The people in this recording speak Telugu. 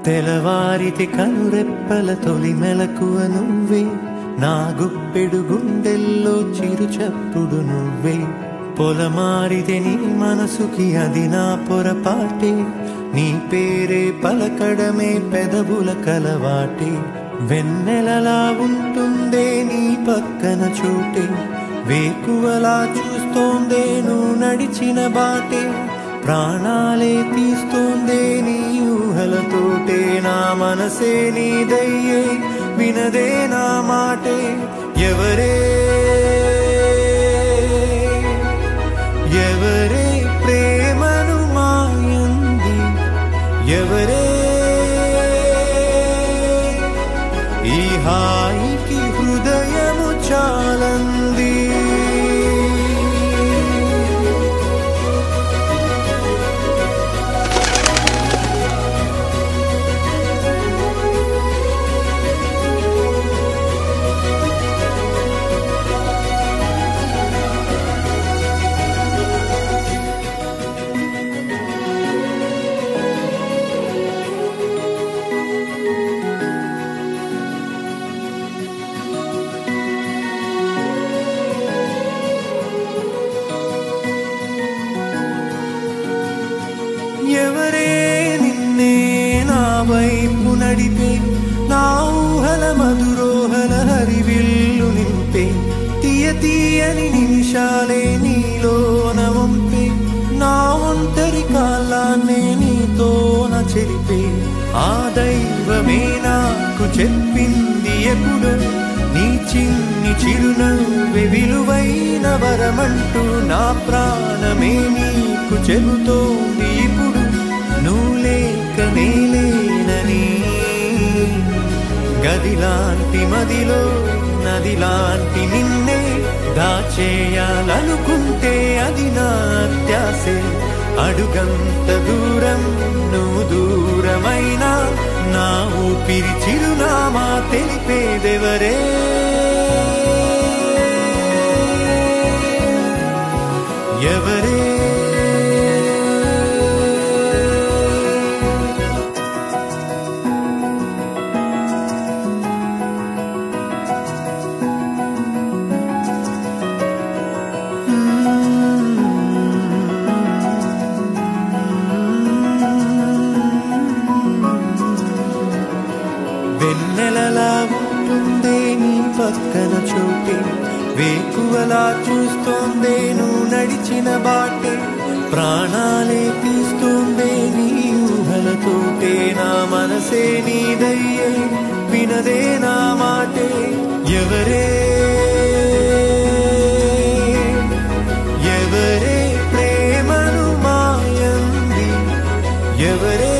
తెలవారితి కనురెప్పల తొలి మెలకువ నువ్వే, నా గుప్పెడు గుండెల్లో చిరు చప్పుడు నువ్వే. పొలమారితే నీ మనసుకి అది నా పొరపాటే, నీ పేరే పలకడమే పెదవుల కలవాటే. వెన్నెలలా ఉంటుందే నీ పక్కన చోటే, వేకువలా చూస్తోందే నువ్వు నడిచిన బాటే. ప్రాణాలే తీస్తోందే నీ ఊహలతోటే, నా మనసే నీదయ్యే వినదే నా మాటే. ఎవరే ఎవరే ప్రేమను మాయంది, ఎవరే ఈ హాయికి హృదయము చాలంది. ఎవరే నిన్నే నా వైపు నడిపే, నా ఊహల మధురోహల హరివిల్లు నింపే. తీయ తీయని నిమిషాలే నీలోన వంపే, నా ఒంటరి కాలాన్నే నీతోన చెరిపే. ఆ దైవమే నాకు చెప్పింది ఎప్పుడు, నీ చిన్ని చిరునవ్వే విలువైన వరమంటూ. నా ప్రాణమే నీకు చెబుతోంది ఇప్పుడు, నువ్వు లేక నేలేనని. గదిలాంటి మదిలో నదిలాంటి నిన్నే దాచేయాలనుకుంటే అది నా అత్యాసే. అడుగంత దూరం నువ్వు దూరమైనా, నా ఊపిరి చిరునామా తెలిపేదెవరే. ఎవరే వెన్నెలలా ఉంటుందే నీ పక్కన చోటే, వేకువలా చూస్తోందే నువ్వు నడిచిన బాటే. ప్రాణాలే తీస్తోందే నీ ఊహలతోటే, నా మనసే నీదయ్యే వినదే నా మాటే. ఎవరే ఎవరే ప్రేమను మాయంది, ఎవరే